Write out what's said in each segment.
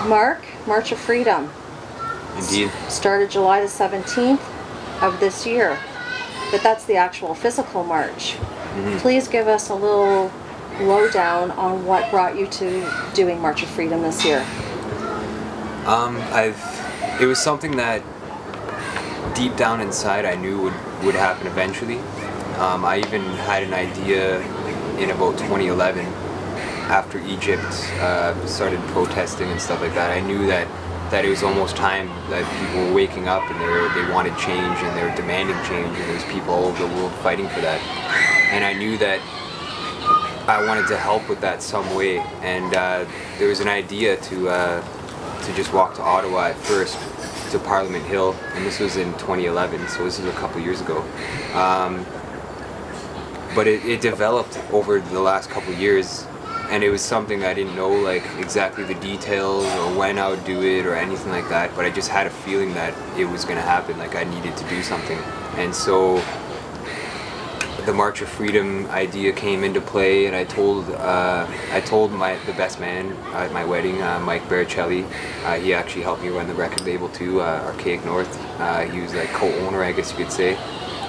Mark, March of Freedom. Indeed. Started July the 17th of this year, but that's the actual physical march. Please give us a little lowdown on what brought you to doing March of Freedom this year. It was something that deep down inside I knew would happen eventually. I even had an idea in about 2011 after Egypt started protesting and stuff like that. I knew that it was almost time that people were waking up and they wanted change and they were demanding change, and there's people all over the world fighting for that. And I knew that I wanted to help with that some way, and there was an idea to just walk to Ottawa at first, to Parliament Hill, and this was in 2011, so this is a couple years ago. But it developed over the last couple years, and it was something I didn't know like exactly the details or when I would do it or anything like that, but I just had a feeling that it was going to happen, like I needed to do something. And so the March of Freedom idea came into play, and I told the best man at my wedding, Mike Baricelli. He actually helped me run the record label too, Archaic North. He was like co-owner, I guess you could say.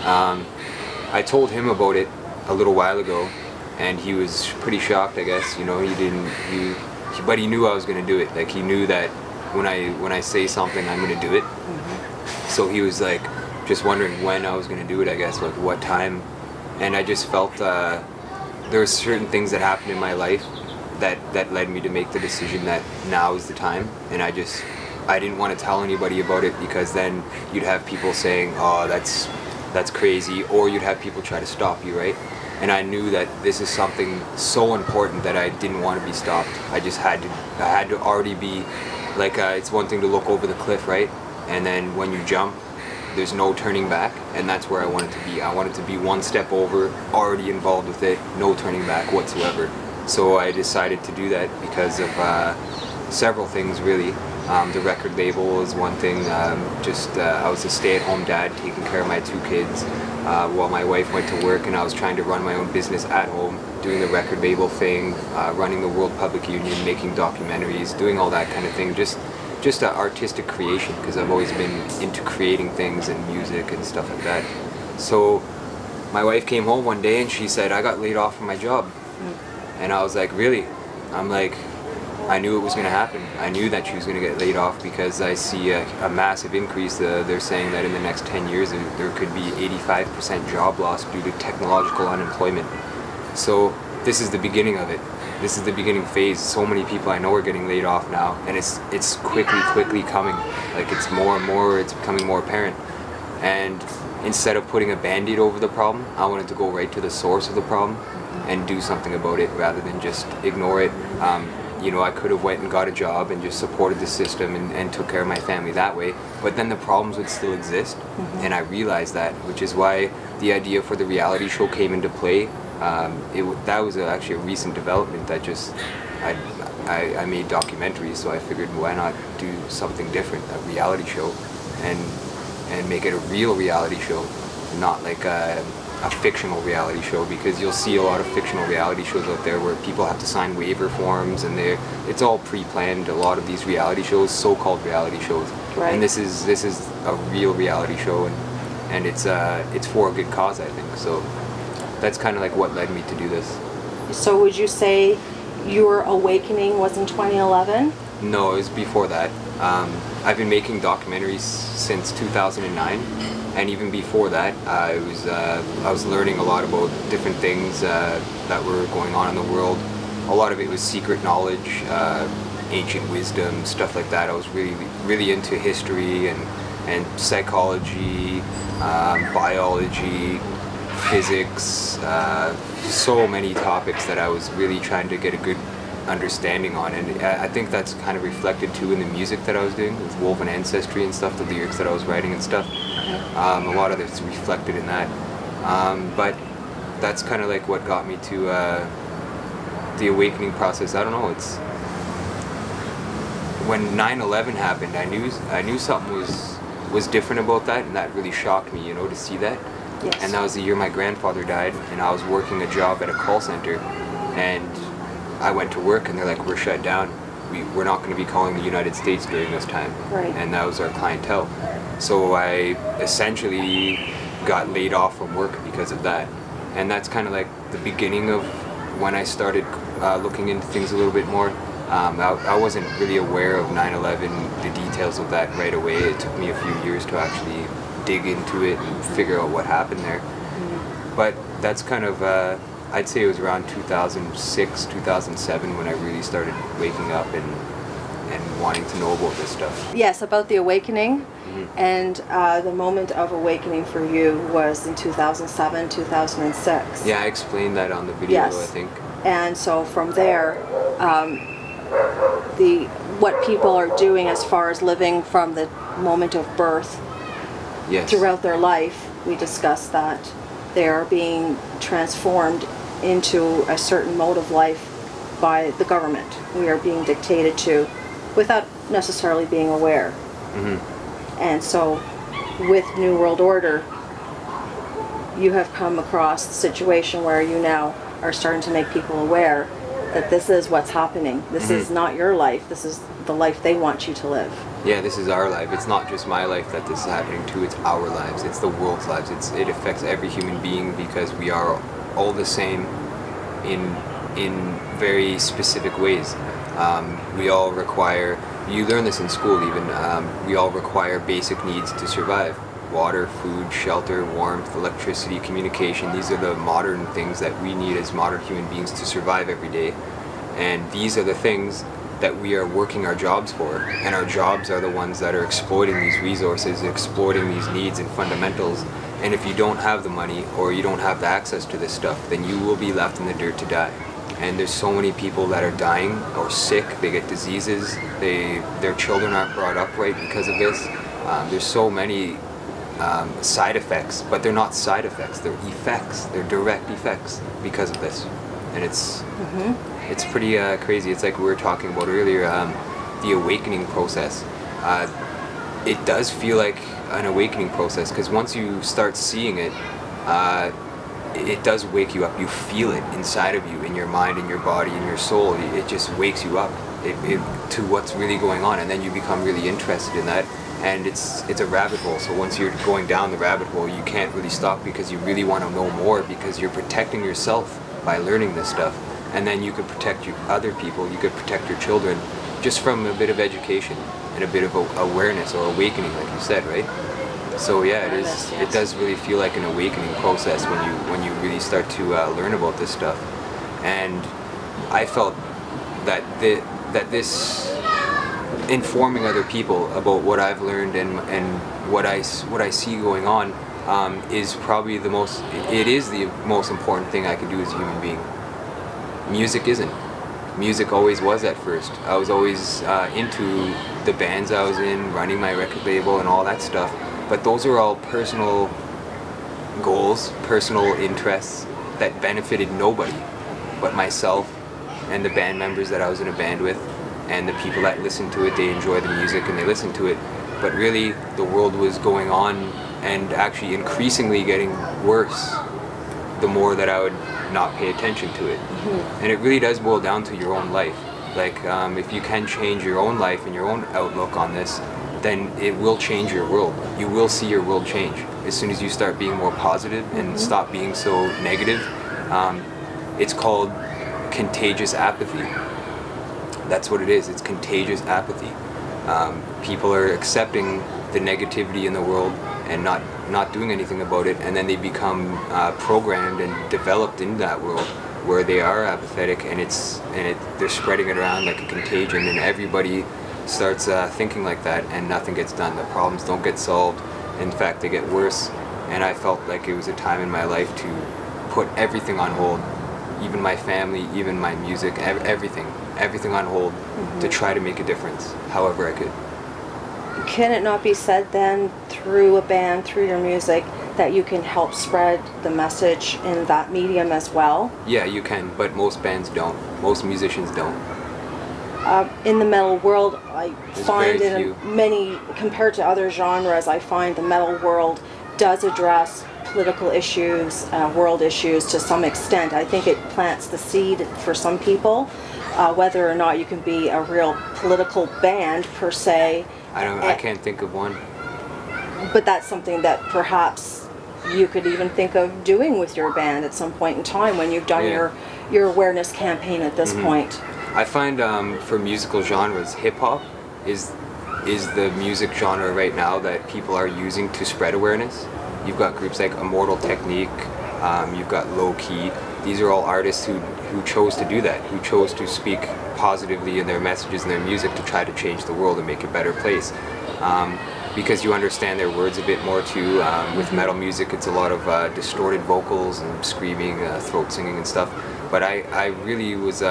I told him about it a little while ago, and he was pretty shocked, I guess. You know, but he knew I was going to do it. Like, he knew that when I say something, I'm going to do it. So he was like just wondering when I was going to do it, I guess, like what time. And I just felt there were certain things that happened in my life that led me to make the decision that now is the time. And I didn't want to tell anybody about it, because then you'd have people saying, oh, that's crazy, or you'd have people try to stop you, right? And I knew that this is something so important that I didn't want to be stopped. I had to already be, like, it's one thing to look over the cliff, right? And then when you jump, there's no turning back, and that's where I wanted to be. I wanted to be one step over, already involved with it, no turning back whatsoever. So I decided to do that because of several things, really. The record label is one thing. I was a stay-at-home dad taking care of my two kids while my wife went to work, and I was trying to run my own business at home, doing the record label thing, running the World Public Union, making documentaries, doing all that kind of thing. Just an artistic creation, because I've always been into creating things and music and stuff like that. So my wife came home one day and she said, I got laid off from my job. And I was like, really? I'm like, I knew it was going to happen. I knew that she was going to get laid off, because I see a massive increase. They're saying that in the next 10 years there could be 85% job loss due to technological unemployment. So this is the beginning of it. This is the beginning phase. So many people I know are getting laid off now, and it's quickly coming. Like, it's more and more, it's becoming more apparent. And instead of putting a Band-Aid over the problem, I wanted to go right to the source of the problem and do something about it rather than just ignore it. You know, I could have went and got a job and just supported the system and took care of my family that way, but then the problems would still exist. And I realized that, which is why the idea for the reality show came into play. That was actually a recent development that I made documentaries, so I figured, why not do something different, a reality show, and make it a real reality show, not like a fictional reality show, because you'll see a lot of fictional reality shows out there where people have to sign waiver forms, and it's all pre-planned. A lot of these reality shows, so-called reality shows, right. And this is a real reality show, and it's for a good cause, I think. So that's kind of like what led me to do this. So would you say your awakening was in 2011? No, it was before that. I've been making documentaries since 2009, and even before that, I was learning a lot about different things that were going on in the world. A lot of it was secret knowledge, ancient wisdom, stuff like that. I was really into history and psychology, biology, physics, so many topics that I was really trying to get a good understanding on, and I think that's kind of reflected too in the music that I was doing with Woven Ancestry and stuff, the lyrics that I was writing and stuff. A lot of it's reflected in that, but that's kind of like what got me to the awakening process. I don't know, it's when 9/11 happened, I knew something was different about that, and that really shocked me, to see that. Yes. And that was the year my grandfather died, and I was working a job at a call center, and I went to work and they're like, we're shut down. we're not going to be calling the United States during this time. Right. And that was our clientele. So I essentially got laid off from work because of that. And that's kind of like the beginning of when I started looking into things a little bit more. I wasn't really aware of 9/11, the details of that right away. It took me a few years to actually dig into it and figure out what happened there. But that's kind of, I'd say it was around 2006, 2007 when I really started waking up and wanting to know about this stuff. Yes, about the awakening. And the moment of awakening for you was in 2007, 2006. Yeah, I explained that on the video, Yes. I think. And so from there, what people are doing as far as living from the moment of birth Yes. throughout their life, we discussed that they are being transformed into a certain mode of life by the government. We are being dictated to without necessarily being aware. And so with New World Order, you have come across the situation where you now are starting to make people aware that this is what's happening. This is not your life. This is the life they want you to live. Yeah, this is our life. It's not just my life that this is happening to. It's our lives. It's the world's lives. It affects every human being because we are all the same in very specific ways. We all require, you learn this in school even, we all require basic needs to survive. Water, food, shelter, warmth, electricity, communication. These are the modern things that we need as modern human beings to survive every day. And these are the things that we are working our jobs for. And our jobs are the ones that are exploiting these resources, exploiting these needs and fundamentals. And if you don't have the money or you don't have the access to this stuff, then you will be left in the dirt to die. And there's so many people that are dying or sick. They get diseases. Their children aren't brought up right because of this. There's so many side effects, but they're not side effects. They're effects. They're direct effects because of this. And it's pretty crazy. It's like we were talking about earlier, the awakening process. It does feel like an awakening process because once you start seeing it, it does wake you up. You feel it inside of you, in your mind, in your body, in your soul. It just wakes you up to what's really going on, and then you become really interested in that. And it's a rabbit hole. So once you're going down the rabbit hole, you can't really stop because you really want to know more because you're protecting yourself by learning this stuff. And then you could protect other people. You could protect your children just from a bit of education and a bit of awareness or awakening, like you said, right? So yeah, it is. Yes. It does really feel like an awakening process when you really start to learn about this stuff. And I felt that this informing other people about what I've learned and what I see going on is probably the most important thing I can do as a human being. Music isn't. Music always was at first. I was always into the bands I was in, running my record label and all that stuff. But those are all personal goals, personal interests that benefited nobody but myself and the band members that I was in a band with, and the people that listened to it. They enjoy the music and they listen to it. But really, the world was going on and actually increasingly getting worse the more that I would not pay attention to it. And it really does boil down to your own life. Like, if you can change your own life and your own outlook on this, then it will change your world. You will see your world change as soon as you start being more positive and stop being so negative. It's called contagious apathy. That's what it is. It's contagious apathy. People are accepting the negativity in the world and not doing anything about it, and then they become programmed and developed in that world where they are apathetic, and they're spreading it around like a contagion, and everybody starts thinking like that, and nothing gets done. The problems don't get solved. In fact, they get worse. And I felt like it was a time in my life to put everything on hold, even my family, even my music, everything on hold to try to make a difference, however I could. Can it not be said then, through a band, through your music, that you can help spread the message in that medium as well? Yeah, you can, but most bands don't. Most musicians don't. In the metal world, I There's find very in few. many, compared to other genres, I find the metal world does address political issues, world issues to some extent. I think it plants the seed for some people. whether or not you can be a real political band per se. I can't think of one. But that's something that perhaps you could even think of doing with your band at some point in time when you've done your awareness campaign at this point. I find for musical genres, hip hop is the music genre right now that people are using to spread awareness. You've got groups like Immortal Technique, you've got Low Key. These are all artists who chose to do that, who chose to speak positively in their messages and their music to try to change the world and make a better place. Because you understand their words a bit more too. With metal music, it's a lot of distorted vocals and screaming, throat singing and stuff. But I really was...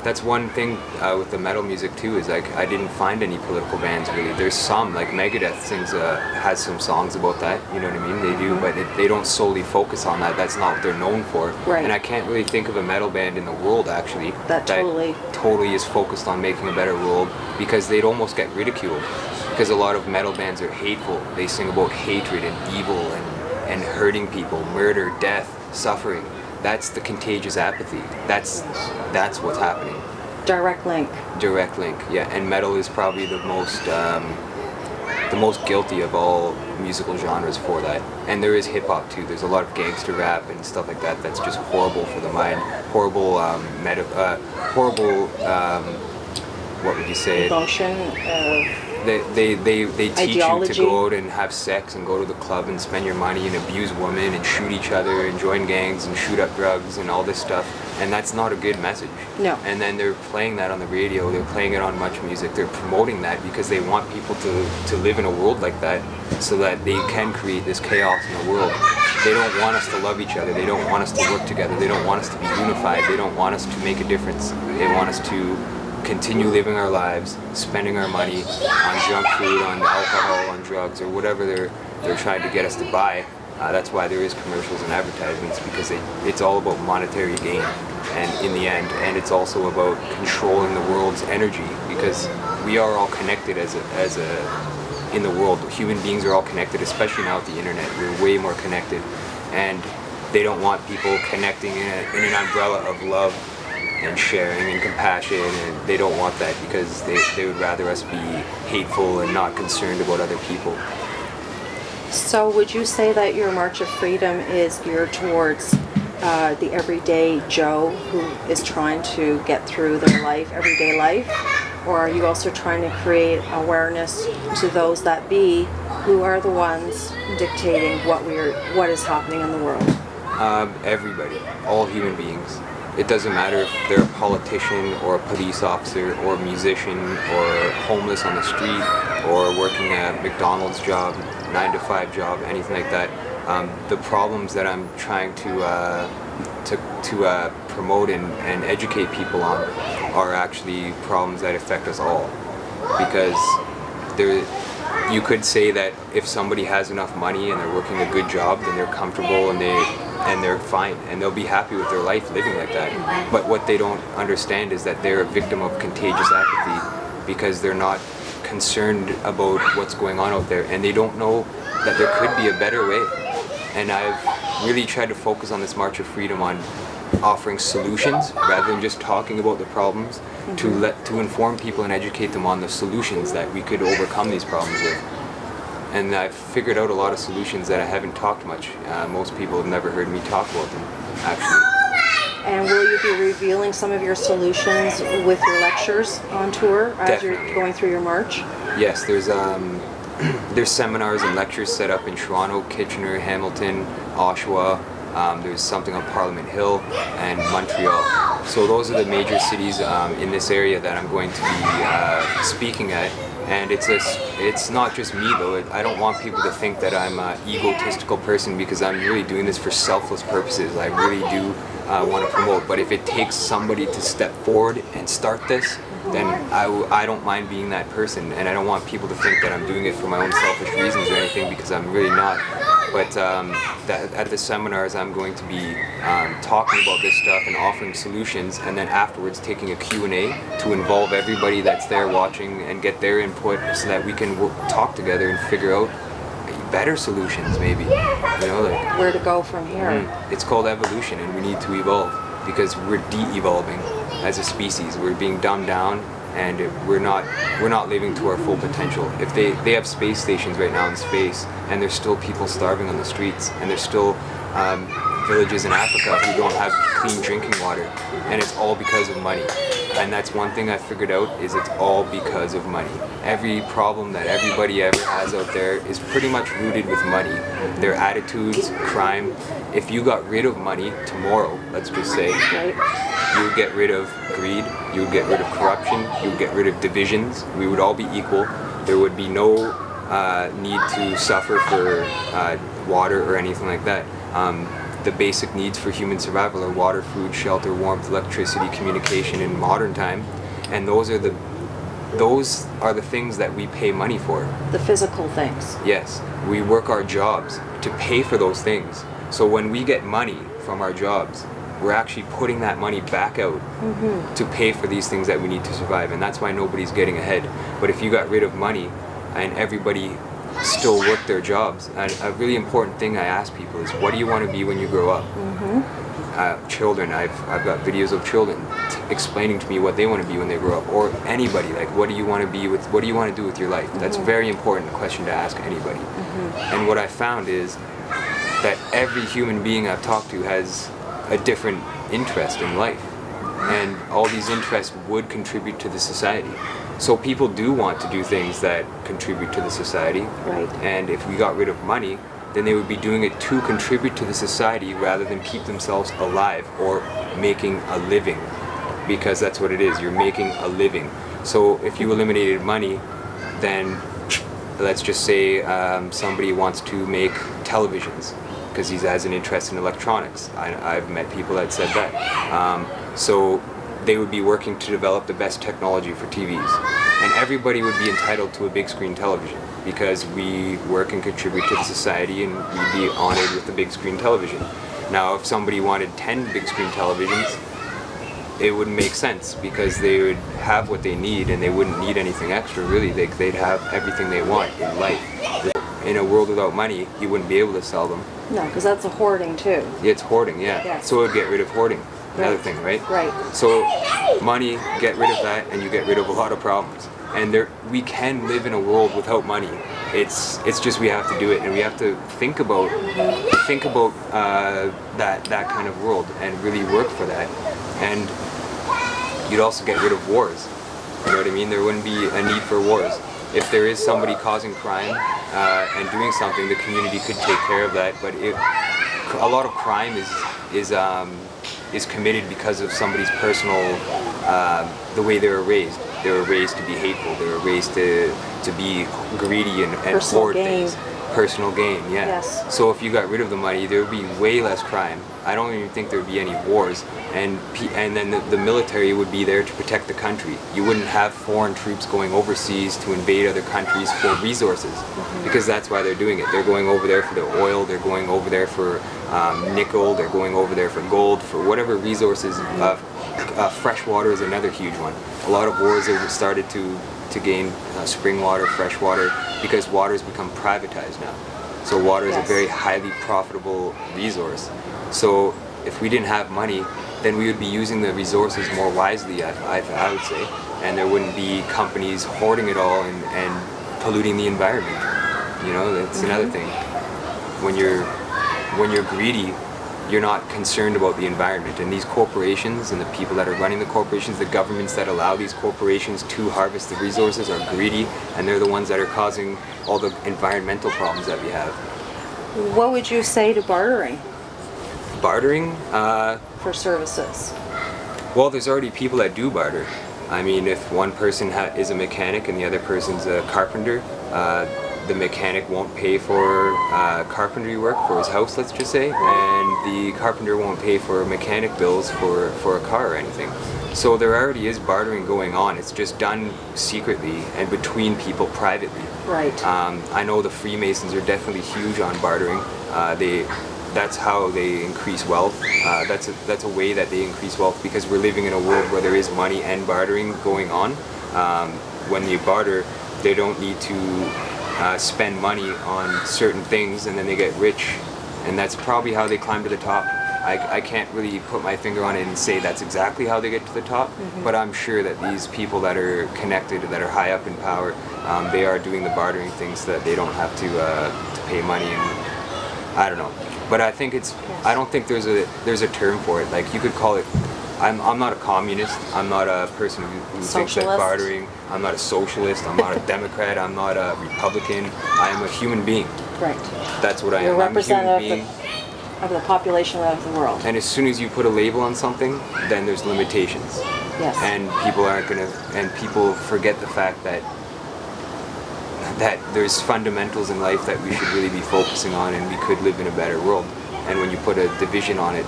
that's one thing with the metal music too, is like I didn't find any political bands really. There's some, like Megadeth sings, has some songs about that, you know what I mean? They do, but they don't solely focus on that. That's not what they're known for. Right. And I can't really think of a metal band in the world actually that totally is focused on making a better world, because they'd almost get ridiculed. Because a lot of metal bands are hateful. They sing about hatred and evil and hurting people, murder, death, suffering. That's the contagious apathy. That's what's happening. Direct link. Direct link, yeah. And metal is probably the most guilty of all musical genres for that. And there is hip hop too. There's a lot of gangster rap and stuff like that. That's just horrible for the mind. Horrible what would you say? Emotion. They teach Ideology. you to go out and have sex and go to the club and spend your money and abuse women and shoot each other and join gangs and shoot up drugs and all this stuff. And that's not a good message. No. And then they're playing that on the radio, they're playing it on Much Music, they're promoting that because they want people to live in a world like that so that they can create this chaos in the world. They don't want us to love each other, they don't want us to work together, they don't want us to be unified, they don't want us to make a difference. They want us to continue living our lives, spending our money on junk food, on alcohol, on drugs, or whatever they're trying to get us to buy. That's why there is commercials and advertisements, because it's all about monetary gain, and in the end, and it's also about controlling the world's energy, because we are all connected in the world. Human beings are all connected, especially now with the internet. We're way more connected, and they don't want people connecting in an umbrella of love and sharing and compassion, and they don't want that because they would rather us be hateful and not concerned about other people. So would you say that your March of Freedom is geared towards the everyday Joe who is trying to get through their life, everyday life? Or are you also trying to create awareness to those that be who are the ones dictating what is happening in the world? Everybody, all human beings. It doesn't matter if they're a politician or a police officer or a musician or homeless on the street or working a McDonald's job, 9-to-5 job, anything like that. The problems that I'm trying to promote and educate people on are actually problems that affect us all. Because you could say that if somebody has enough money and they're working a good job, then they're comfortable and they're fine and they'll be happy with their life living like that. But what they don't understand is that they're a victim of contagious apathy because they're not concerned about what's going on out there, and they don't know that there could be a better way. And I've really tried to focus on this March of Freedom on offering solutions rather than just talking about the problems, to inform people and educate them on the solutions that we could overcome these problems with. And I've figured out a lot of solutions that I haven't talked much. Most people have never heard me talk about them, actually. And will you be revealing some of your solutions with your lectures on tour as Definitely. you're going through your march? Yes, there's seminars and lectures set up in Toronto, Kitchener, Hamilton, Oshawa. There's something on Parliament Hill and Montreal. So those are the major cities in this area that I'm going to be speaking at. And it's not just me though. I don't want people to think that I'm an egotistical person, because I'm really doing this for selfless purposes. I really do want to promote. But if it takes somebody to step forward and start this, then I don't mind being that person. And I don't want people to think that I'm doing it for my own selfish reasons or anything, because I'm really not. But at the seminars, I'm going to be talking about this stuff and offering solutions, and then afterwards taking a Q&A to involve everybody that's there watching and get their input so that we can talk together and figure out better solutions, maybe. You know, like Where to go from here? It's called evolution, and we need to evolve because we're de-evolving. as a species. We're being dumbed down, and we're not living to our full potential. If they have space stations right now in space, and there's still people starving on the streets, and there's still villages in Africa who don't have clean drinking water, and it's all because of money. And that's one thing I figured out, is it's all because of money. Every problem that everybody ever has out there is pretty much rooted with money. Their attitudes, crime. If you got rid of money tomorrow, let's just say, you would get rid of greed, you would get rid of corruption, you would get rid of divisions, we would all be equal. There would be no need to suffer for water or anything like that. The basic needs for human survival are water, food, shelter, warmth, electricity, communication in modern time, and those are the things that we pay money for. The physical things. Yes, we work our jobs to pay for those things. So when we get money from our jobs, we're actually putting that money back out to pay for these things that we need to survive, and that's why nobody's getting ahead. But if you got rid of money and everybody still work their jobs, and a really important thing I ask people is, what do you want to be when you grow up? Children, I've got videos of children explaining to me what they want to be when they grow up, or anybody, like, what do you want to be with, what do you want to do with your life? That's a very important question to ask anybody. And what I found is that every human being I've talked to has a different interest in life, and all these interests would contribute to the society. So people do want to do things that contribute to the society. Right. And if we got rid of money, then they would be doing it to contribute to the society rather than keep themselves alive or making a living, because that's what it is. You're making a living. So if you eliminated money, then let's just say somebody wants to make televisions because he has an interest in electronics. I've met people that said that. So they would be working to develop the best technology for TVs. And everybody would be entitled to a big screen television because we work and contribute to the society, and we'd be honored with the big screen television. Now, if somebody wanted 10 big screen televisions, it wouldn't make sense because they would have what they need and they wouldn't need anything extra, really. They'd have everything they want in life. In a world without money, you wouldn't be able to sell them. No, because that's a hoarding too. It's hoarding, yeah. Yes. So it would get rid of hoarding. Another thing, right? Right. So money, get rid of that, and you get rid of a lot of problems. And we can live in a world without money. It's just we have to do it, and we have to think about that kind of world and really work for that. And you'd also get rid of wars. You know what I mean? There wouldn't be a need for wars. If there is somebody causing crime and doing something, the community could take care of that. But a lot of crime is committed because of somebody's personal, the way they were raised. They were raised to be hateful. They were raised to be greedy and hoard things. Personal gain, yeah. Yes. So if you got rid of the money, there would be way less crime. I don't even think there would be any wars, and then the military would be there to protect the country. You wouldn't have foreign troops going overseas to invade other countries for resources, because that's why they're doing it. They're going over there for the oil, they're going over there for nickel, they're going over there for gold, for whatever resources. Fresh water is another huge one. A lot of wars have started to gain spring water, fresh water, because water has become privatized now. So water is a very highly profitable resource. So if we didn't have money, then we would be using the resources more wisely, I would say, and there wouldn't be companies hoarding it all and polluting the environment. You know, that's another thing. When you're greedy, you're not concerned about the environment, and these corporations and the people that are running the corporations, the governments that allow these corporations to harvest the resources are greedy, and they're the ones that are causing all the environmental problems that we have. What would you say to bartering? Bartering? For services. Well, there's already people that do barter. I mean, if one person is a mechanic and the other person's a carpenter, the mechanic won't pay for carpentry work for his house, let's just say, and the carpenter won't pay for mechanic bills for a car or anything. So there already is bartering going on. It's just done secretly and between people privately. Right. I know the Freemasons are definitely huge on bartering. That's how they increase wealth. That's a way that they increase wealth, because we're living in a world where there is money and bartering going on. When they barter, they don't need to spend money on certain things, and then they get rich, and that's probably how they climb to the top. I can't really put my finger on it and say that's exactly how they get to the top, but I'm sure that these people that are connected, that are high up in power, they are doing the bartering things so that they don't have to pay money, and I don't know. But I think I don't think there's a term for it. Like, you could call it, I'm not a communist, I'm not a person who thinks that bartering, I'm not a socialist, I'm not a Democrat, I'm not a Republican, I am a human being. Right. That's what I You're am. I'm a human representative being. of the population of the world. And as soon as you put a label on something, then there's limitations. Yes. And people forget the fact that there's fundamentals in life that we should really be focusing on, and we could live in a better world. And when you put a division on it,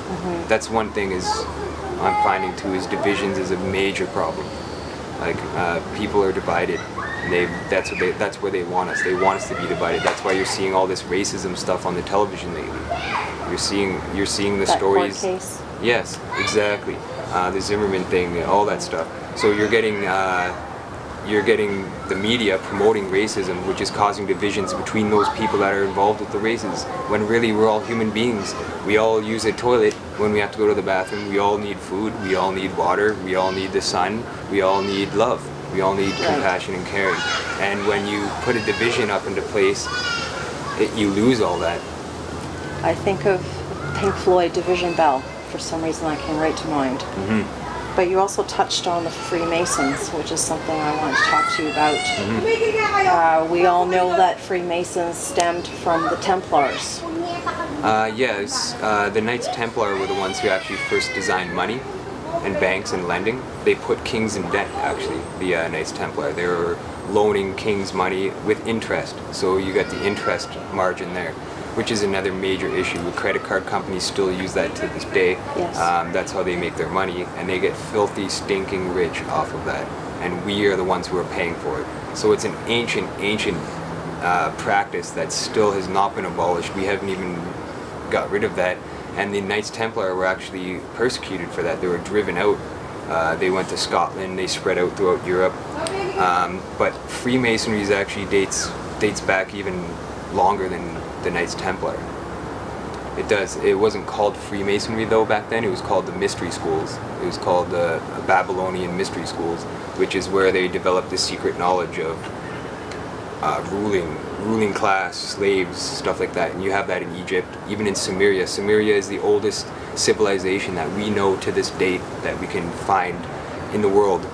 that's one thing I'm finding too, is divisions is a major problem. Like, people are divided. And that's where they want us. They want us to be divided. That's why you're seeing all this racism stuff on the television lately. You're seeing the stories. Court case. Yes, exactly. The Zimmerman thing, all that stuff. So you're getting the media promoting racism, which is causing divisions between those people that are involved with the races. When really we're all human beings. We all use a toilet when we have to go to the bathroom. We all need food. We all need water. We all need the sun. We all need love. We all need compassion and caring. And when you put a division up into place, you lose all that. I think of Pink Floyd Division Bell. For some reason that came right to mind. But you also touched on the Freemasons, which is something I want to talk to you about. We all know that Freemasons stemmed from the Templars. Yes, the Knights Templar were the ones who actually first designed money and banks and lending. They put kings in debt, actually, the Knights Templar. They were loaning kings money with interest, so you got the interest margin there, which is another major issue. The credit card companies still use that to this day. Yes. That's how they make their money, and they get filthy, stinking rich off of that. And we are the ones who are paying for it. So it's an ancient practice that still has not been abolished. We haven't even got rid of that. And the Knights Templar were actually persecuted for that. They were driven out. They went to Scotland. They spread out throughout Europe. But Freemasonry actually dates back even longer than the Knights Templar. It does. It wasn't called Freemasonry though back then. It was called the Mystery Schools. It was called the Babylonian Mystery Schools, which is where they developed the secret knowledge of ruling class, slaves, stuff like that. And you have that in Egypt, even in Sumeria. Sumeria is the oldest civilization that we know to this date that we can find in the world.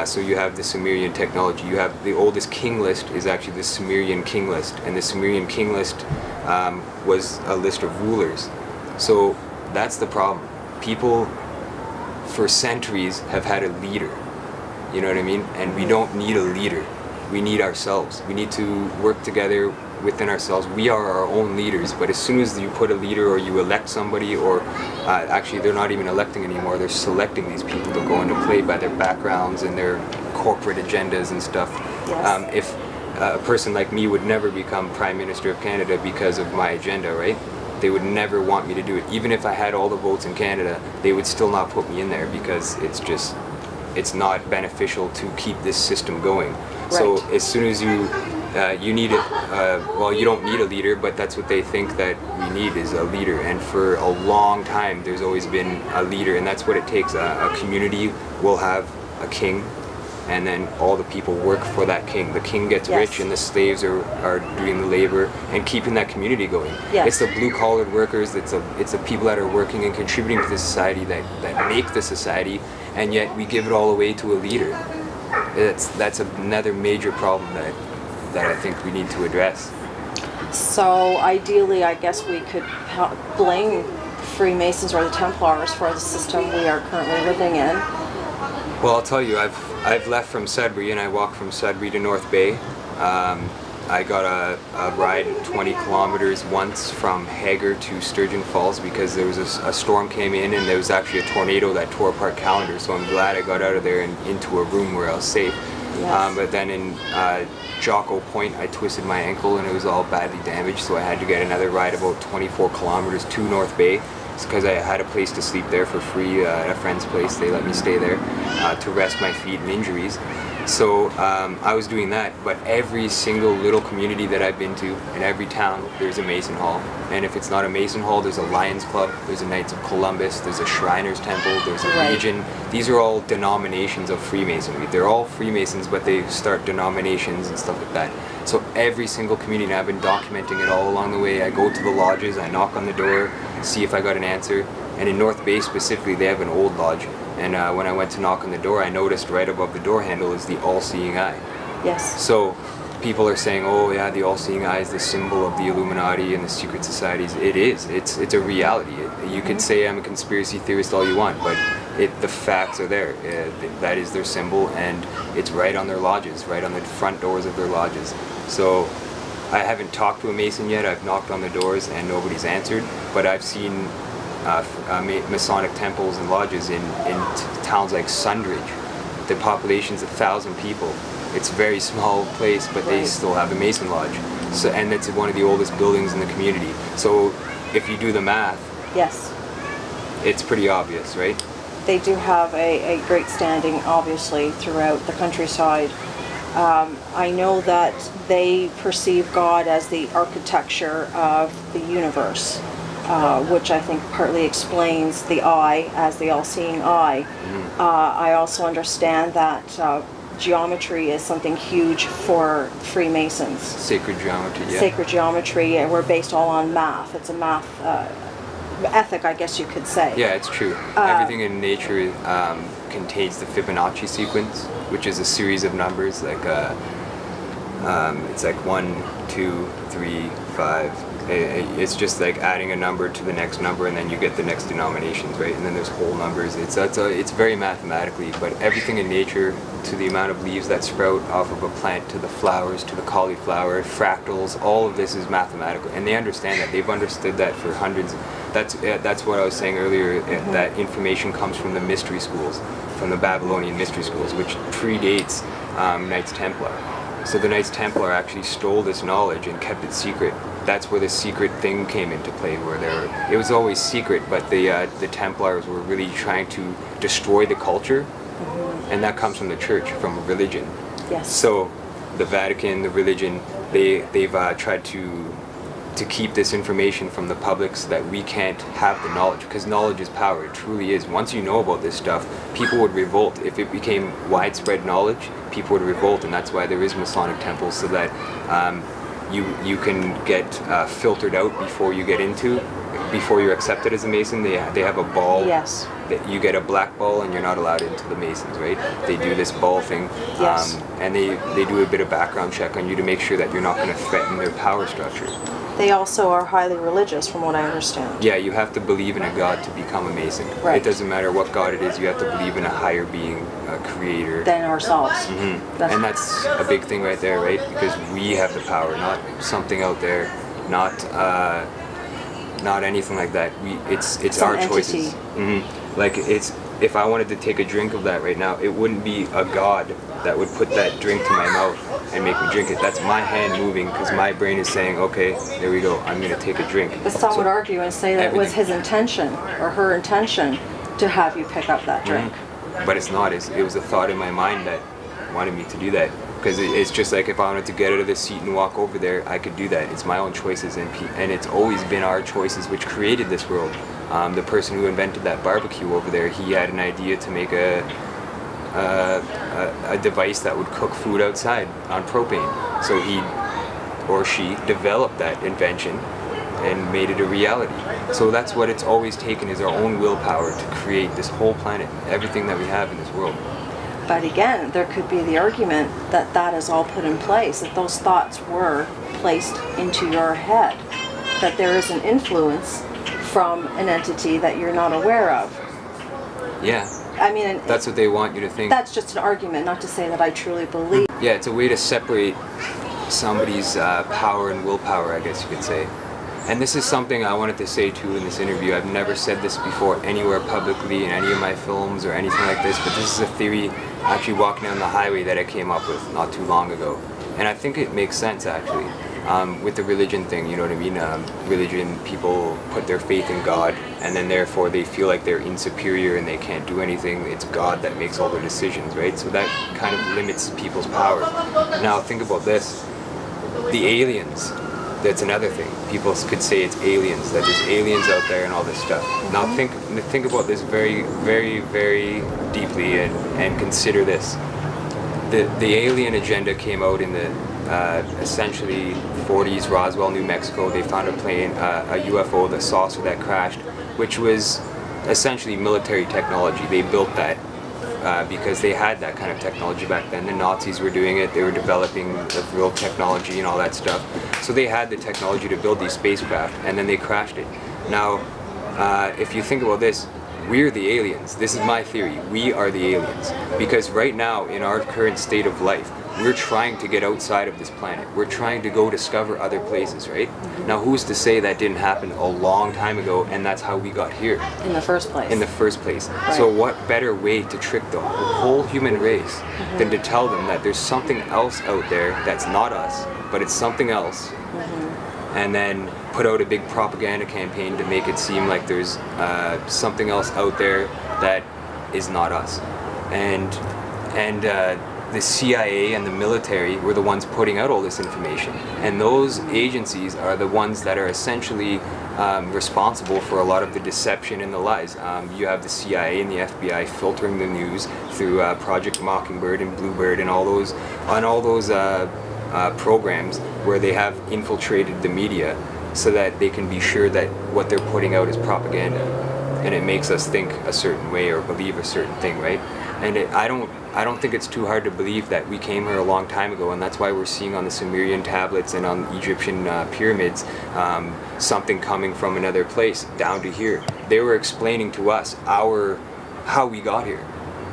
So you have the Sumerian technology. You have the oldest king list is actually the Sumerian king list, and the Sumerian king list was a list of rulers. So that's the problem. People for centuries have had a leader. You know what I mean? And we don't need a leader. We need ourselves. We need to work together within ourselves. We are our own leaders, but as soon as you put a leader or you elect somebody, or actually they're not even electing anymore, they're selecting these people to go into play by their backgrounds and their corporate agendas and stuff. Yes. If a person like me would never become Prime Minister of Canada because of my agenda, right? They would never want me to do it. Even if I had all the votes in Canada, they would still not put me in there because it's not beneficial to keep this system going. Right. So as soon as you need it, well, you don't need a leader, but that's what they think that we need, is a leader. And for a long time, there's always been a leader, and that's what it takes. A community will have a king, and then all the people work for that king. The king gets Yes. rich, and the slaves are doing the labor and keeping that community going. Yes. It's the blue-collared workers, it's the people that are working and contributing to the society that make the society, and yet we give it all away to a leader. That's another major problem that I think we need to address. So ideally, I guess we could blame Freemasons or the Templars for the system we are currently living in. Well, I'll tell you, I've left from Sudbury and I walked from Sudbury to North Bay. I got a ride 20 kilometers once from Hager to Sturgeon Falls because there was a storm came in and there was actually a tornado that tore apart calendars. So I'm glad I got out of there and into a room where I was safe. Yes. But then in Jocko Point, I twisted my ankle and it was all badly damaged. So I had to get another ride about 24 kilometers to North Bay. because I had a place to sleep there for free at a friend's place. They let me stay there to rest my feet and injuries. So I was doing that, but every single little community that I've been to, in every town, there's a Mason Hall. And if it's not a Mason Hall, there's a Lions Club, there's a Knights of Columbus, there's a Shriners Temple, there's a Right. Legion. These are all denominations of Freemasonry. They're all Freemasons, but they start denominations and stuff like that. So every single community, and I've been documenting it all along the way. I go to the lodges, I knock on the door, see if I got an answer. And in North Bay specifically, they have an old lodge. And when I went to knock on the door, I noticed right above the door handle is the all-seeing eye. Yes. So people are saying, oh yeah, the all-seeing eye is the symbol of the Illuminati and the secret societies. It is. It's a reality. You could say I'm a conspiracy theorist all you want, but the facts are there. That is their symbol, and it's right on their lodges, right on the front doors of their lodges. So I haven't talked to a Mason yet. I've knocked on the doors and nobody's answered, but I've seen Masonic temples and lodges in towns like Sundridge. The population's 1,000 people. It's a very small place, but they Right. still have a Mason lodge. So, and it's one of the oldest buildings in the community. So if you do the math, Yes. it's pretty obvious, right? They do have a great standing, obviously, throughout the countryside. I know that they perceive God as the architecture of the universe, which I think partly explains the eye as the all-seeing eye. I also understand that geometry is something huge for Freemasons. Sacred geometry, yeah. Sacred geometry, and we're based all on math. It's a math ethic, I guess you could say. Yeah, it's true. Everything in nature contains the Fibonacci sequence, which is a series of numbers. Like it's like 1, 2, 3, 5. It's just like adding a number to the next number, and then you get the next denominations, right? And then there's whole numbers. It's very mathematically, but everything in nature, to the amount of leaves that sprout off of a plant, to the flowers, to the cauliflower, fractals, all of this is mathematical, and they understand that. They've understood that for hundreds. That's what I was saying earlier. That information comes from the mystery schools, from the Babylonian mystery schools, which predates Knights Templar. So the Knights Templar actually stole this knowledge and kept it secret. That's where the secret thing came into play, where it was always secret, but the Templars were really trying to destroy the culture, and that comes from the church, from religion. Yes. So the Vatican, the religion, they've tried to keep this information from the public so that we can't have the knowledge, because knowledge is power. It truly is. Once you know about this stuff, people would revolt. If it became widespread knowledge, people would revolt, and that's why there is Masonic temples, so that you can get filtered out before you're accepted as a Mason. They have a ball. Yes. You get a black ball and you're not allowed into the Masons, right? They do this ball thing, Yes. and they do a bit of background check on you to make sure that you're not going to threaten their power structure. They also are highly religious, from what I understand. Yeah, you have to believe in a God to become a Mason. Right. It doesn't matter what God it is, you have to believe in a higher being, a creator. Than ourselves. And that's a big thing right there, right? Because we have the power, not something out there, not anything like that. It's Some our choices. Like if I wanted to take a drink of that right now, it wouldn't be a God that would put that drink to my mouth and make me drink it. That's my hand moving because my brain is saying, okay, there we go, I'm gonna take a drink. But some So would argue and say that it was everything- his intention or her intention to have you pick up that drink. But it's not. It was a thought in my mind that wanted me to do that. Because it's just like if I wanted to get out of the seat and walk over there, I could do that. It's my own choices, and it's always been our choices which created this world. The person who invented that barbecue over there, he had an idea to make a device that would cook food outside on propane. So he or she developed that invention and made it a reality. So that's what it's always taken, is our own willpower to create this whole planet, everything that we have in this world. But again, there could be the argument that that is all put in place, that those thoughts were placed into your head, that there is an influence from an entity that you're not aware of. Yeah, I mean, that's what they want you to think. that's just an argument, not to say that I truly believe. Yeah, it's a way to separate somebody's power and willpower, I guess you could say. And this is something I wanted to say too in this interview. I've never said this before anywhere publicly in any of my films or anything like this, but this is a theory actually walking down the highway that I came up with not too long ago. And I think it makes sense actually. with the religion thing, you know what I mean? Religion, people put their faith in God, and then therefore they feel like they're insuperior and they can't do anything. It's God that makes all the decisions, right? So that kind of limits people's power. Now think about this. The aliens, that's another thing. People could say it's aliens, that there's aliens out there and all this stuff. Now think about this very, very, very deeply and consider this. The alien agenda came out in the essentially 40s, Roswell, New Mexico. They found a plane, a UFO, the saucer that crashed, which was essentially military technology. They built that because they had that kind of technology back then. The Nazis were doing it. They were developing the real technology and all that stuff. So they had the technology to build these spacecraft, and then they crashed it. Now, if you think about this, we're the aliens. This is my theory. We are the aliens. Because right now, in our current state of life, we're trying to get outside of this planet. We're trying to go discover other places, right? Now, who's to say that didn't happen a long time ago, and that's how we got here? In the first place. In the first place. Right. So what better way to trick the whole human race than to tell them that there's something else out there that's not us, but it's something else, and then put out a big propaganda campaign to make it seem like there's something else out there that is not us. And the CIA and the military were the ones putting out all this information, and those agencies are the ones that are essentially responsible for a lot of the deception and the lies. You have the CIA and the FBI filtering the news through Project Mockingbird and Bluebird and all those programs where they have infiltrated the media so that they can be sure that what they're putting out is propaganda, and it makes us think a certain way or believe a certain thing, right? And I don't think it's too hard to believe that we came here a long time ago, and that's why we're seeing on the Sumerian tablets and on Egyptian pyramids something coming from another place down to here. They were explaining to us how we got here.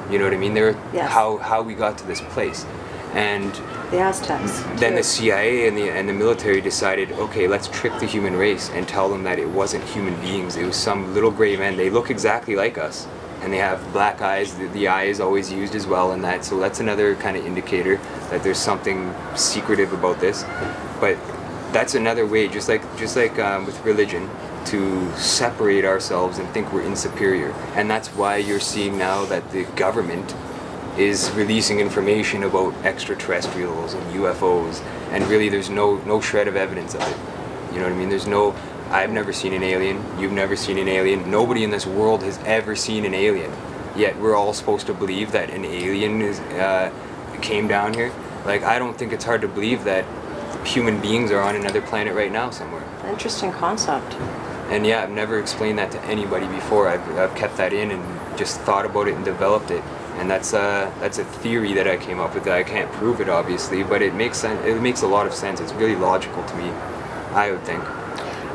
You know what I mean? Yes. How we got to this place. And the Aztecs. Then too. the CIA and the military decided, okay, let's trick the human race and tell them that it wasn't human beings. It was some little gray men. They look exactly like us, and they have black eyes. The eye is always used as well in that. So that's another kind of indicator that there's something secretive about this. But that's another way, just like with religion, to separate ourselves and think we're insuperior. And that's why you're seeing now that the government is releasing information about extraterrestrials and UFOs, and really there's no shred of evidence of it. You know what I mean? I've never seen an alien, you've never seen an alien, nobody in this world has ever seen an alien. Yet we're all supposed to believe that an alien came down here. Like, I don't think it's hard to believe that human beings are on another planet right now somewhere. Interesting concept. And yeah, I've never explained that to anybody before. I've kept that in and just thought about it and developed it. And that's a theory that I came up with. I can't prove it, obviously, but it makes sense. It makes a lot of sense. It's really logical to me, I would think.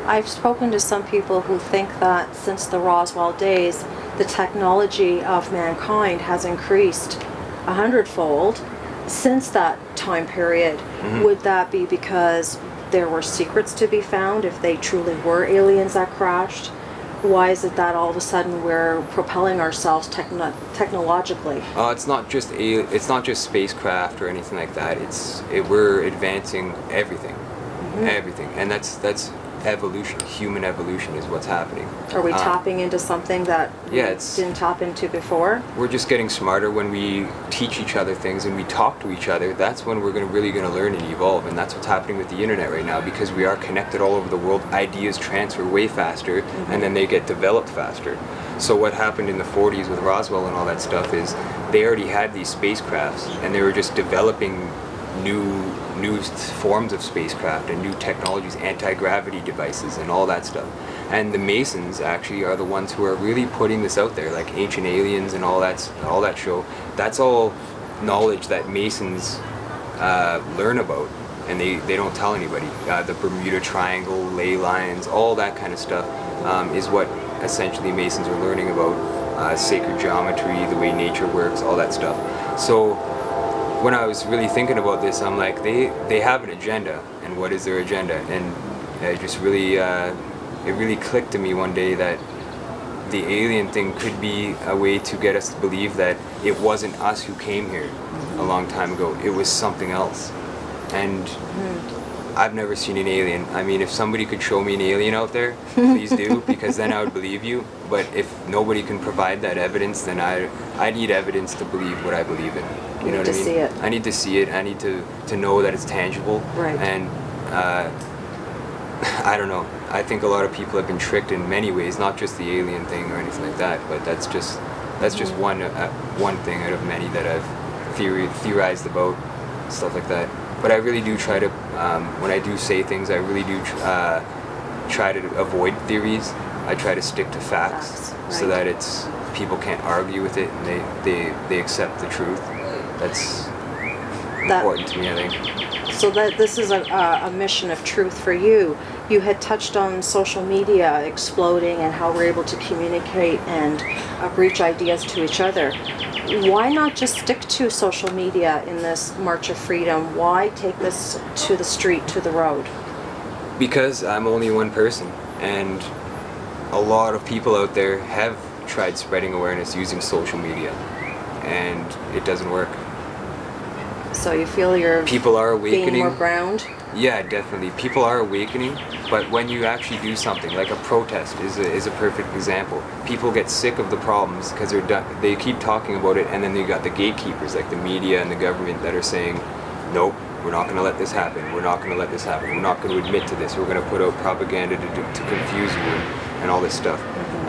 I've spoken to some people who think that since the Roswell days, the technology of mankind has increased 100-fold since that time period. Mm-hmm. Would that be because there were secrets to be found if they truly were aliens that crashed? Why is it that all of a sudden we're propelling ourselves technologically? It's not just spacecraft or anything like that. We're advancing everything, everything, and that's evolution. Human evolution is what's happening. Are we tapping into something that we didn't tap into before? We're just getting smarter when we teach each other things and we talk to each other. That's when we're really going to learn and evolve, and that's what's happening with the internet right now, because we are connected all over the world. Ideas transfer way faster, and then they get developed faster. So what happened in the 40s with Roswell and all that stuff is they already had these spacecrafts, and they were just developing new forms of spacecraft and new technologies, anti-gravity devices and all that stuff. And the Masons actually are the ones who are really putting this out there, like Ancient Aliens and all that show. That's all knowledge that Masons learn about, and they don't tell anybody. The Bermuda Triangle, ley lines, all that kind of stuff is what essentially Masons are learning about. Sacred geometry, the way nature works, all that stuff. So when I was really thinking about this, I'm like, they have an agenda, and what is their agenda? And it just really, it really clicked to me one day that the alien thing could be a way to get us to believe that it wasn't us who came here a long time ago. It was something else. And I've never seen an alien. I mean, if somebody could show me an alien out there, please do, because then I would believe you. But if nobody can provide that evidence, then I need evidence to believe what I believe in. You know what I mean? To see it. I need to see it. I need to know that it's tangible. Right. And I don't know. I think a lot of people have been tricked in many ways, not just the alien thing or anything like that. But that's just one thing out of many that I've theorized about, stuff like that. But I really do try to, when I do say things, I really do try to avoid theories. I try to stick to facts, so that people can't argue with it, and they accept the truth. That's important to me, I think. So that this is a mission of truth for you. You had touched on social media exploding and how we're able to communicate and reach ideas to each other. Why not just stick to social media in this March of Freedom? Why take this to the street, to the road? Because I'm only one person, and a lot of people out there have tried spreading awareness using social media, and it doesn't work. So you feel you're people are awakening. Gaining more ground? Yeah, definitely. People are awakening, but when you actually do something, like a protest is a perfect example. People get sick of the problems because they keep talking about it, and then you got the gatekeepers like the media and the government that are saying, nope, we're not going to let this happen, we're not going to let this happen, we're not going to admit to this, we're going to put out propaganda to confuse you and all this stuff.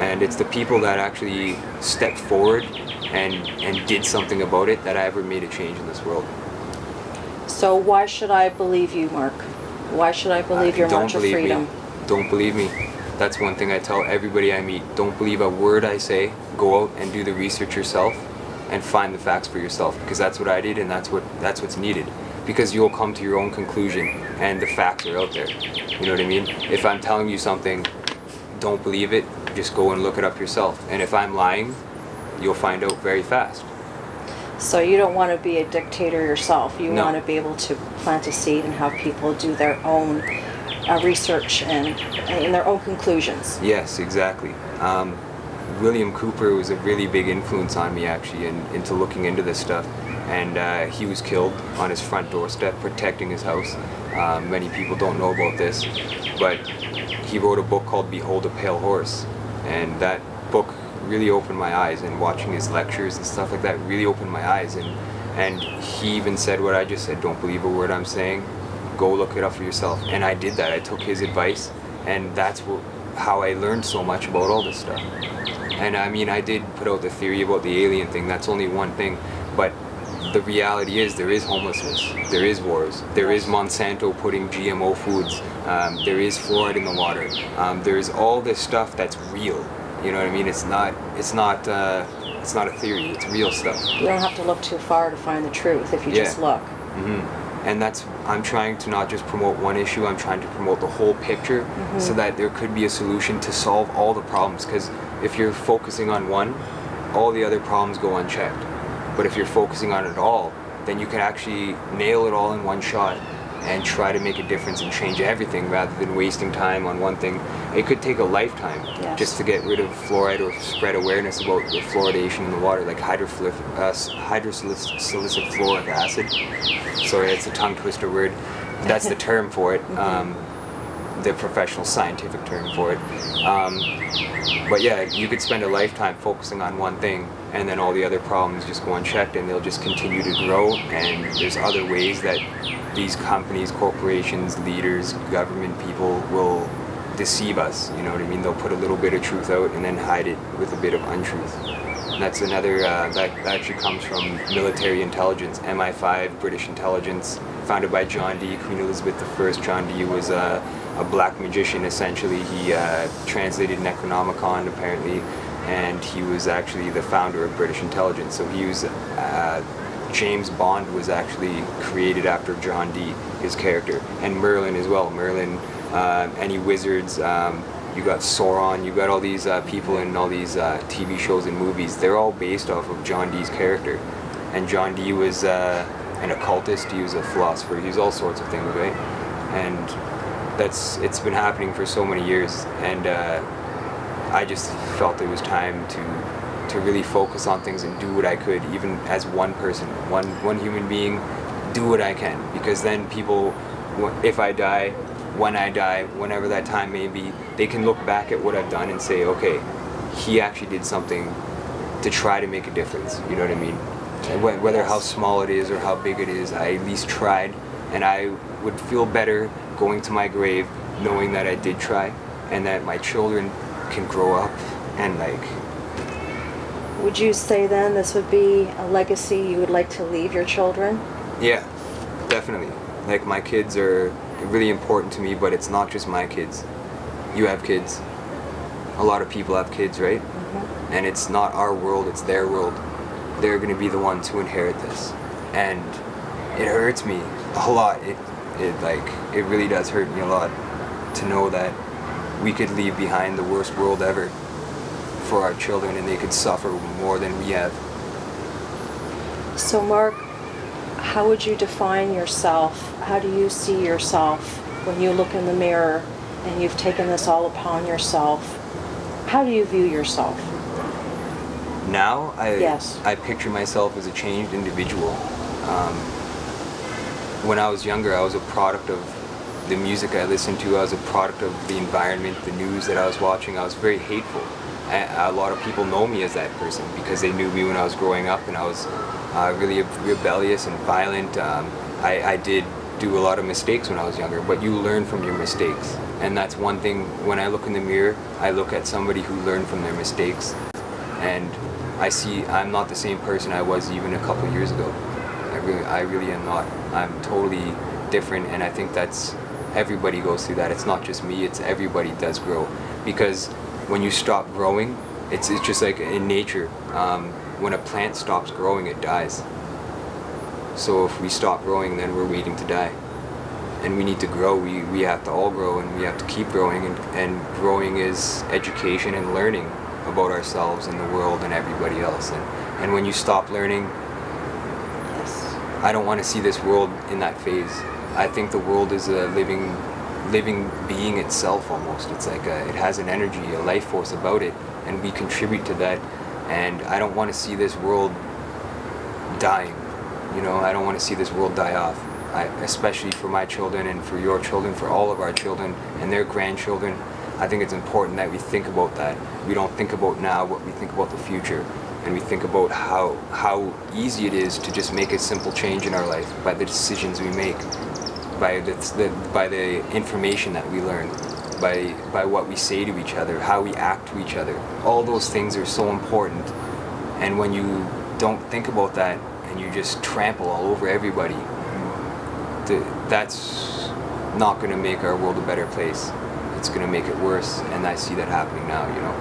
And it's the people that actually stepped forward and did something about it that ever made a change in this world. So why should I believe you, Mark? Why should I believe your March of Freedom? Don't believe me. That's one thing I tell everybody I meet. Don't believe a word I say. Go out and do the research yourself and find the facts for yourself, because that's what I did, and that's what's needed. Because you'll come to your own conclusion, and the facts are out there. You know what I mean? If I'm telling you something, don't believe it. Just go and look it up yourself. And if I'm lying, you'll find out very fast. So you don't want to be a dictator yourself. You No. want to be able to plant a seed and have people do their own research and their own conclusions. Yes, exactly. William Cooper was a really big influence on me, actually, into looking into this stuff. And he was killed on his front doorstep protecting his house. Many people don't know about this, but he wrote a book called Behold a Pale Horse. And that book really opened my eyes, and watching his lectures and stuff like that really opened my eyes. And he even said what I just said, don't believe a word I'm saying, go look it up for yourself. And I did that. I took his advice, and that's how I learned so much about all this stuff. And I mean, I did put out the theory about the alien thing, that's only one thing, but the reality is there is homelessness, there is wars, there is Monsanto putting GMO foods, there is fluoride in the water, there's all this stuff that's real. You know what I mean? It's not a theory. It's real stuff. You don't have to look too far to find the truth if you just look. And I'm trying to not just promote one issue. I'm trying to promote the whole picture, so that there could be a solution to solve all the problems. Because if you're focusing on one, all the other problems go unchecked. But if you're focusing on it all, then you can actually nail it all in one shot and try to make a difference and change everything, rather than wasting time on one thing. It could take a lifetime just to get rid of fluoride or spread awareness about the fluoridation in the water, like hydrosalicic fluoric acid. Sorry, it's a tongue twister word. That's the term for it, the professional scientific term for it. But yeah, you could spend a lifetime focusing on one thing, and then all the other problems just go unchecked, and they'll just continue to grow. And there's other ways that these companies, corporations, leaders, government people will deceive us. You know what I mean? They'll put a little bit of truth out and then hide it with a bit of untruth. And that's another, that actually comes from military intelligence, MI5, British intelligence, founded by John Dee, Queen Elizabeth I. John Dee was a black magician, essentially. He translated Necronomicon, apparently, and he was actually the founder of British intelligence. So he was, James Bond was actually created after John Dee, his character, and Merlin as well. Merlin, any wizards, you got Sauron, you got all these people in all these TV shows and movies. They're all based off of John Dee's character. And John Dee was an occultist, he was a philosopher, he was all sorts of things, right? And it's been happening for so many years, and I just felt it was time to really focus on things and do what I could, even as one person, one human being, do what I can, because then people if I die, when I die, whenever that time may be, they can look back at what I've done and say, okay, he actually did something to try to make a difference. You know what I mean? And whether how small it is or how big it is, I at least tried, and I would feel better going to my grave knowing that I did try, and that my children can grow up and like. Would you say then this would be a legacy you would like to leave your children? Yeah, definitely. Like, my kids are really important to me, but it's not just my kids. You have kids. A lot of people have kids, right? Mm-hmm. And it's not our world, it's their world. They're going to be the ones who inherit this. And it hurts me a lot. It really does hurt me a lot to know that we could leave behind the worst world ever for our children, and they could suffer more than we have. So Mark, how would you define yourself? How do you see yourself when you look in the mirror and you've taken this all upon yourself? How do you view yourself? Now, Yes. I picture myself as a changed individual. When I was younger, I was a product of the music I listened to. I was a product of the environment, the news that I was watching. I was very hateful. A lot of people know me as that person because they knew me when I was growing up, and I was really rebellious and violent. I did do a lot of mistakes when I was younger, but you learn from your mistakes. And that's one thing, when I look in the mirror, I look at somebody who learned from their mistakes, and I see I'm not the same person I was even a couple years ago. I really am not. I'm totally different, and I think that's, everybody goes through that. It's not just me, it's everybody does grow. Because when you stop growing, it's just like in nature. When a plant stops growing, it dies. So if we stop growing, then we're waiting to die. And we need to grow. We have to all grow, and we have to keep growing. And growing is education and learning about ourselves and the world and everybody else. And when you stop learning, Yes. I don't want to see this world in that phase. I think the world is a living being itself almost. It's like it has an energy, a life force about it, and we contribute to that. And I don't want to see this world dying. You know, I don't want to see this world die off. Especially for my children and for your children, for all of our children and their grandchildren. I think it's important that we think about that. We don't think about now, but we think about the future. And we think about how easy it is to just make a simple change in our life by the decisions we make, by the information that we learn, by what we say to each other, how we act to each other. All those things are so important. And when you don't think about that and you just trample all over everybody, that's not going to make our world a better place. It's going to make it worse, and I see that happening now, you know.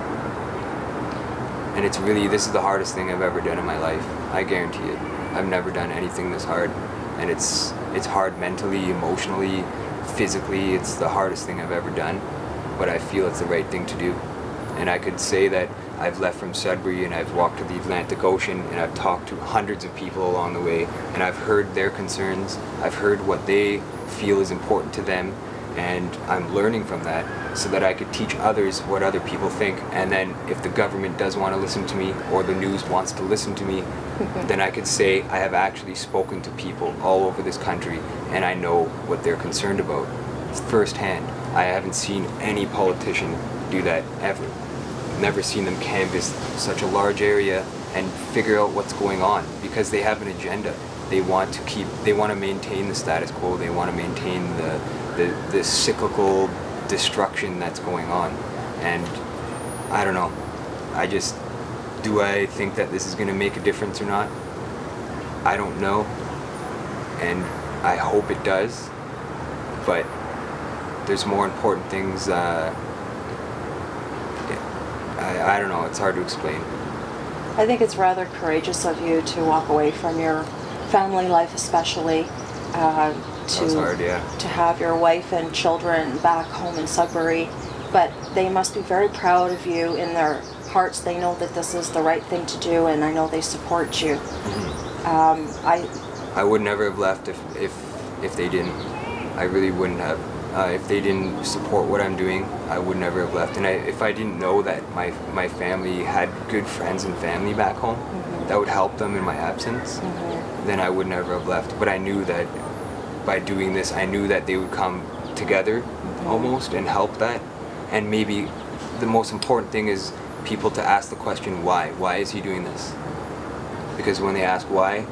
And it's really, this is the hardest thing I've ever done in my life. I guarantee it. I've never done anything this hard, and it's hard mentally, emotionally, physically. It's the hardest thing I've ever done, but I feel it's the right thing to do. And I could say that I've left from Sudbury and I've walked to the Atlantic Ocean, and I've talked to hundreds of people along the way, and I've heard their concerns. I've heard what they feel is important to them, and I'm learning from that so that I could teach others what other people think. And then if the government does want to listen to me, or the news wants to listen to me, then I could say I have actually spoken to people all over this country, and I know what they're concerned about firsthand. I haven't seen any politician do that ever. Never seen them canvass such a large area and figure out what's going on, because they have an agenda. They want to maintain the status quo. They want to maintain the cyclical destruction that's going on. And I don't know. Do I think that this is going to make a difference or not? I don't know. And I hope it does. But there's more important things. I don't know, it's hard to explain. I think it's rather courageous of you to walk away from your family life, especially That was hard, yeah. to have your wife and children back home in Sudbury. But they must be very proud of you. In their hearts, they know that this is the right thing to do, and I know they support you. I would never have left if they didn't. I really wouldn't have. If they didn't support what I'm doing, I would never have left. And if I didn't know that my family had good friends and family back home, that would help them in my absence, then I would never have left. But I knew that by doing this, I knew that they would come together almost and help that. And maybe the most important thing is people to ask the question, why? Why is he doing this? Because when they ask why,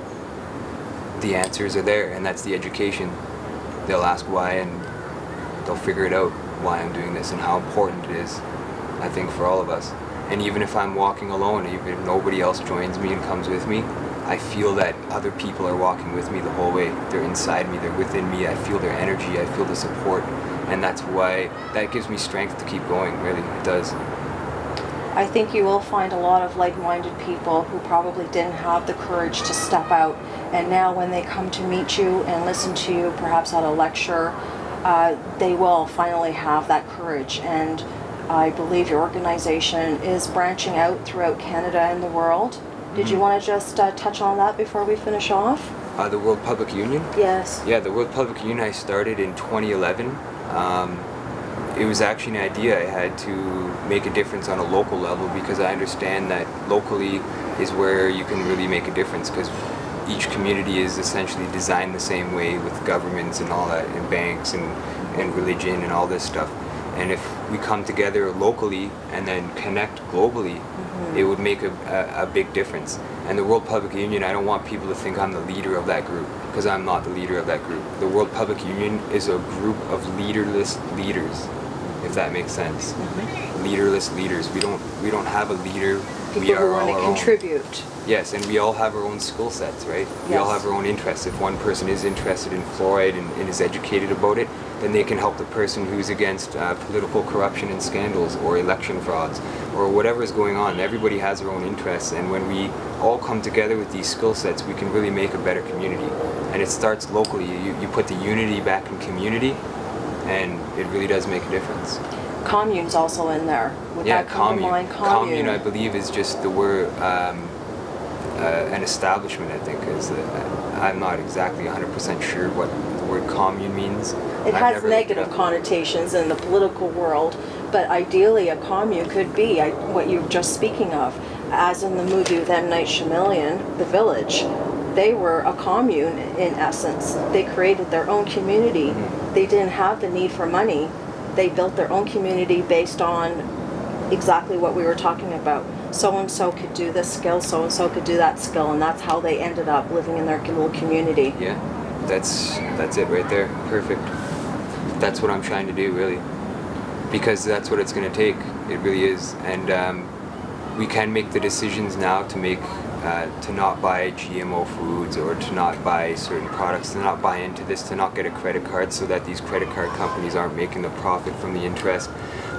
the answers are there, and that's the education. They'll ask why, and they'll figure it out, why I'm doing this and how important it is, I think, for all of us. And even if I'm walking alone, even if nobody else joins me and comes with me, I feel that other people are walking with me the whole way. They're inside me, they're within me, I feel their energy, I feel the support, and that's why, that gives me strength to keep going, really, it does. I think you will find a lot of like-minded people who probably didn't have the courage to step out, and now when they come to meet you and listen to you, perhaps at a lecture, they will finally have that courage. And I believe your organization is branching out throughout Canada and the world. Did you want to just touch on that before we finish off? The World Public Union? Yes. Yeah, the World Public Union I started in 2011. It was actually an idea I had to make a difference on a local level, because I understand that locally is where you can really make a difference, because each community is essentially designed the same way, with governments and all that, and banks and religion and all this stuff. And if we come together locally and then connect globally, it would make a big difference. And the World Public Union, I don't want people to think I'm the leader of that group, because I'm not the leader of that group. The World Public Union is a group of leaderless leaders, if that makes sense. Leaderless leaders. We don't have a leader. People we are who want all to our own. contribute. Yes, and we all have our own skill sets, right? We all Yes. have our own interests. If one person is interested in fluoride and is educated about it, then they can help the person who's against political corruption and scandals, or election frauds, or whatever is going on. Everybody has their own interests, and when we all come together with these skill sets, we can really make a better community. And it starts locally. You put the unity back in community, and it really does make a difference. Commune's also in there. Would Yeah, that come to mind? commune, I believe, is just the word, an establishment, I think. I'm not exactly 100% sure what the word commune means. It I've has never looked it negative up. connotations in the political world, but ideally a commune could be what you're just speaking of. As in the movie with M. Night Shyamalan, The Village, they were a commune in essence. They created their own community. They didn't have the need for money. They built their own community based on exactly what we were talking about. So-and-so could do this skill, so-and-so could do that skill, and that's how they ended up living in their little community. Yeah, that's it right there. Perfect. That's what I'm trying to do, really. Because that's what it's going to take. It really is. And we can make the decisions now to make, to not buy GMO foods, or to not buy certain products, to not buy into this, to not get a credit card, so that these credit card companies aren't making the profit from the interest.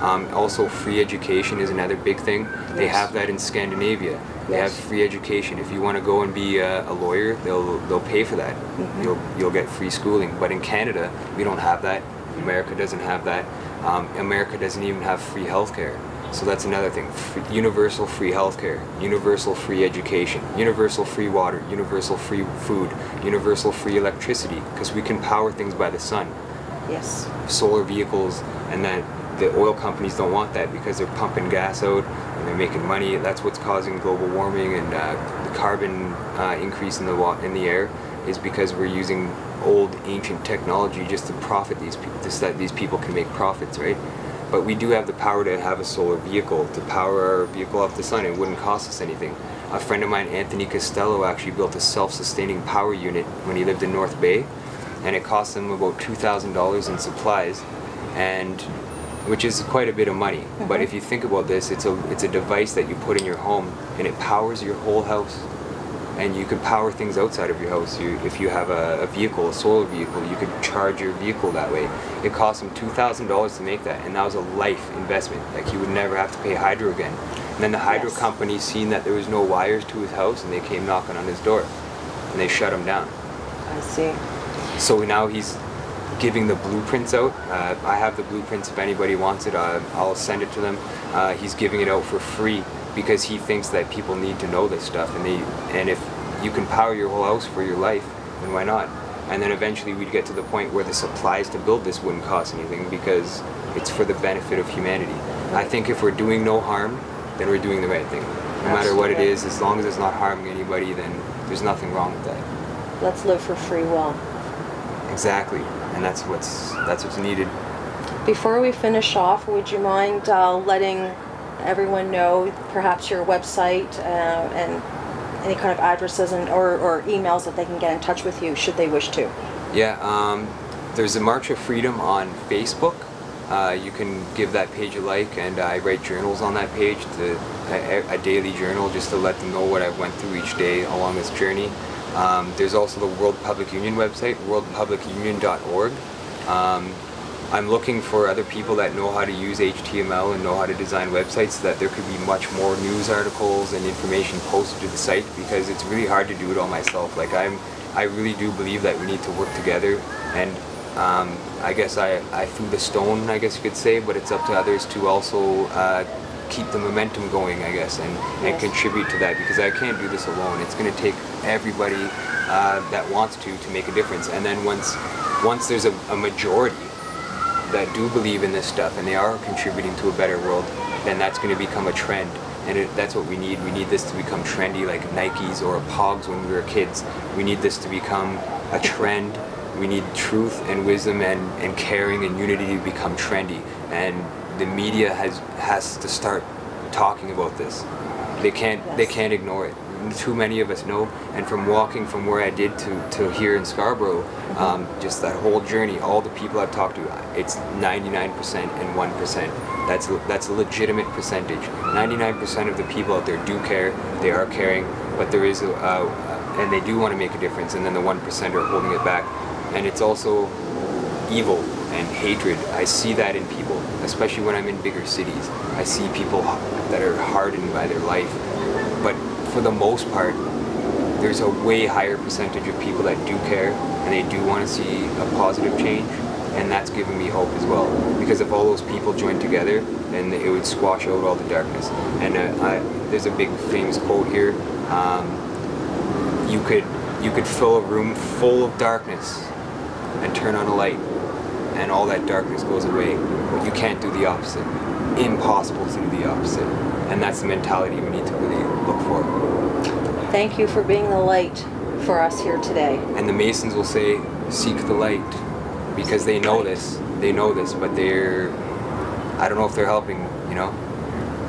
Also, free education is another big thing. They Yes. have that in Scandinavia. They Yes. have free education. If you want to go and be a lawyer, they'll pay for that. You'll get free schooling. But in Canada, we don't have that. America doesn't have that. America doesn't even have free healthcare. So that's another thing. Universal free healthcare, universal free education, universal free water, universal free food, universal free electricity, because we can power things by the sun. Yes. Solar vehicles, and that the oil companies don't want that, because they're pumping gas out and they're making money. That's what's causing global warming, and the carbon increase in the air is because we're using old ancient technology just to profit these people, just that these people can make profits, right? But we do have the power to have a solar vehicle, to power our vehicle off the sun. It wouldn't cost us anything. A friend of mine, Anthony Costello, actually built a self-sustaining power unit when he lived in North Bay, and it cost him about $2,000 in supplies, and which is quite a bit of money. But if you think about this, it's a device that you put in your home, and it powers your whole house. And you could power things outside of your house. If you have a vehicle, a solar vehicle, you could charge your vehicle that way. It cost him $2,000 to make that, and that was a life investment. Like, he would never have to pay hydro again. And then the hydro Yes. company seen that there was no wires to his house, and they came knocking on his door, and they shut him down. I see. So now he's giving the blueprints out. I have the blueprints. If anybody wants it, I'll send it to them. He's giving it out for free, because he thinks that people need to know this stuff, and if you can power your whole house for your life, then why not? And then eventually we'd get to the point where the supplies to build this wouldn't cost anything, because it's for the benefit of humanity. I think if we're doing no harm, then we're doing the right thing. No matter what it Absolutely. is, as long as it's not harming anybody, then there's nothing wrong with that. Let's live for free will. Exactly, and that's what's needed. Before we finish off, would you mind letting everyone know perhaps your website and any kind of addresses or emails that they can get in touch with you should they wish to? Yeah, there's a March of Freedom on Facebook. You can give that page a like, and I write journals on that page, a daily journal, just to let them know what I went through each day along this journey. There's also the World Public Union website, worldpublicunion.org. I'm looking for other people that know how to use HTML and know how to design websites so that there could be much more news articles and information posted to the site, because it's really hard to do it all myself. Like I really do believe that we need to work together, and I guess I threw the stone, I guess you could say, but it's up to others to also keep the momentum going, I guess, and contribute to that, because I can't do this alone. It's going to take everybody that wants to make a difference. And then once there's a majority that do believe in this stuff and they are contributing to a better world, then that's going to become a trend. And that's what we need. We need this to become trendy, like Nikes or Pogs when we were kids. We need this to become a trend. We need truth and wisdom and caring and unity to become trendy. And the media has to start talking about this. They can't ignore it. Too many of us know, and from walking from where I did to here in Scarborough, just that whole journey, all the people I've talked to, it's 99% and 1%. That's a legitimate percentage. 99% of the people out there do care, they are caring, but there is and they do want to make a difference, and then the 1% are holding it back. And it's also evil and hatred. I see that in people, especially when I'm in bigger cities. I see people that are hardened by their life, but for the most part, there's a way higher percentage of people that do care and they do want to see a positive change, and that's given me hope as well. Because if all those people joined together, then it would squash out all the darkness. And there's a big famous quote here: you could fill a room full of darkness and turn on a light, and all that darkness goes away. But you can't do the opposite. Impossible to do the opposite. And that's the mentality we need to really look for. Thank you for being the light for us here today. And the Masons will say, seek the light, because they know this. They know this, but I don't know if they're helping, you know?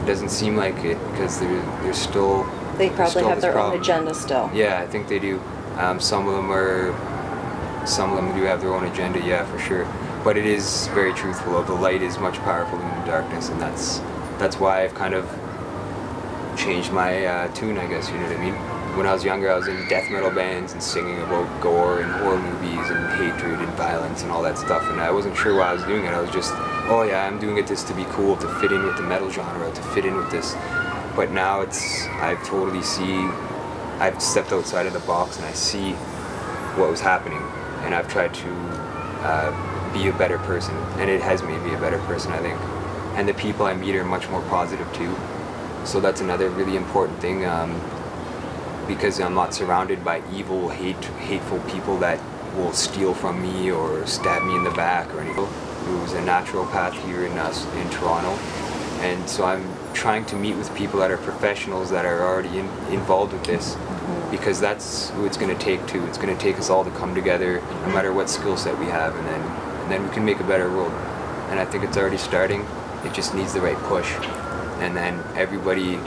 It doesn't seem like it, because they're still... They probably have their own agenda still. Yeah, I think they do. Some of them do have their own agenda, yeah, for sure. But it is very truthful. The light is much powerful than the darkness, and that's why I've kind of changed my tune, I guess, you know what I mean? When I was younger, I was in death metal bands and singing about gore and horror movies and hatred and violence and all that stuff, and I wasn't sure why I was doing it. I was just, oh yeah, I'm doing it just to be cool, to fit in with the metal genre, to fit in with this. But now I've stepped outside of the box and I see what was happening, and I've tried to be a better person, and it has made me a better person, I think. And the people I meet are much more positive too. So that's another really important thing, because I'm not surrounded by evil, hateful people that will steal from me or stab me in the back or anything. It was a naturopath here in Toronto, and so I'm trying to meet with people that are professionals that are already involved with this, because that's who it's going to take too. It's going to take us all to come together, no matter what skill set we have, and then we can make a better world. And I think it's already starting. It just needs the right push. And then everybody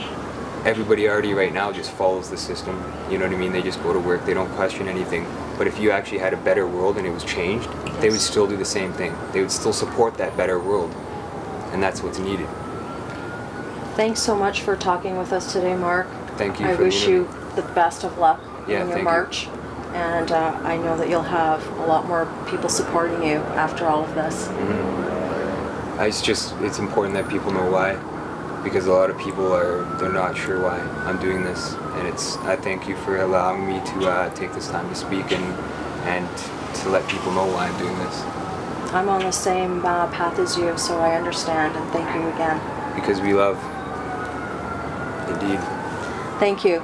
already right now just follows the system. You know what I mean? They just go to work. They don't question anything. But if you actually had a better world and it was changed, they would still do the same thing. They would still support that better world. And that's what's needed. Thanks so much for talking with us today, Mark. Thank you. I wish you the best of luck in your march. You. And I know that you'll have a lot more people supporting you after all of this. It's important that people know why, because a lot of people they're not sure why I'm doing this, and I thank you for allowing me to take this time to speak and to let people know why I'm doing this. I'm on the same path as you, so I understand, and thank you again. Because we love. Indeed. Thank you.